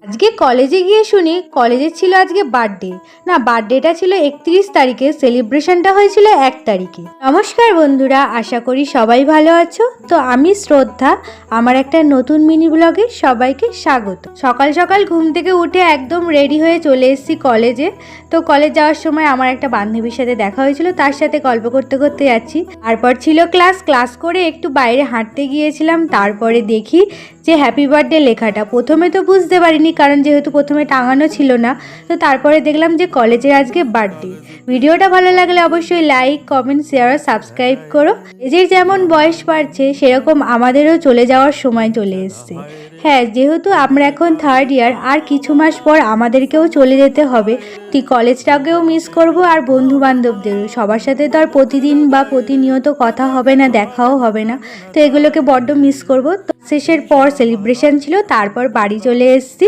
আজকে কলেজে গিয়ে শুনি কলেজের ছিল আজকে বার্থডে। না, বার্থডেটা ছিল 31 তারিখে, সেলিব্রেশনটা হয়েছিল 1 তারিখে। নমস্কার বন্ধুরা, আশা করি সবাই ভালো আছো। তো আমি শ্রদ্ধা, আমার একটা নতুন মিনি ব্লগে সবাইকে স্বাগত। সকাল সকাল ঘুম থেকে উঠে একদম রেডি হয়ে চলে এসেছি কলেজে। তো কলেজ যাওয়ার সময় আমার একটা বান্ধবীর সাথে দেখা হয়েছিল, তার সাথে গল্প করতে করতে যাচ্ছি। তারপর ছিল ক্লাস করে একটু বাইরে হাঁটতে গিয়েছিলাম। তারপরে দেখি যে হ্যাপি বার্থডে লেখাটা, প্রথমে তো বুঝতে পারিনি কারণ যেহেতু প্রথমে টাঙানো ছিল না। তো তারপরে দেখলাম যে কলেজের আজকে বার্থডে। ভিডিওটা ভালো লাগলে অবশ্যই লাইক, কমেন্ট, শেয়ার আর সাবস্ক্রাইব করো। এদের যেমন বয়স বাড়ছে সেরকম আমাদেরও চলে যাওয়ার সময় চলে এসছে। হ্যাঁ, যেহেতু আমরা এখন 3rd ইয়ার, আর কিছু মাস পর আমাদেরকেও চলে যেতে হবে। ঠিক কলেজটাকেও মিস করব, আর বন্ধু বান্ধবদেরও। সবার সাথে তো আর প্রতিদিন বা প্রতিনিয়ত কথা হবে না, দেখাও হবে না। তো এগুলোকে বড্ড মিস করব। তো শেষের পর সেলিব্রেশন ছিল, তারপর বাড়ি চলে এসেছি।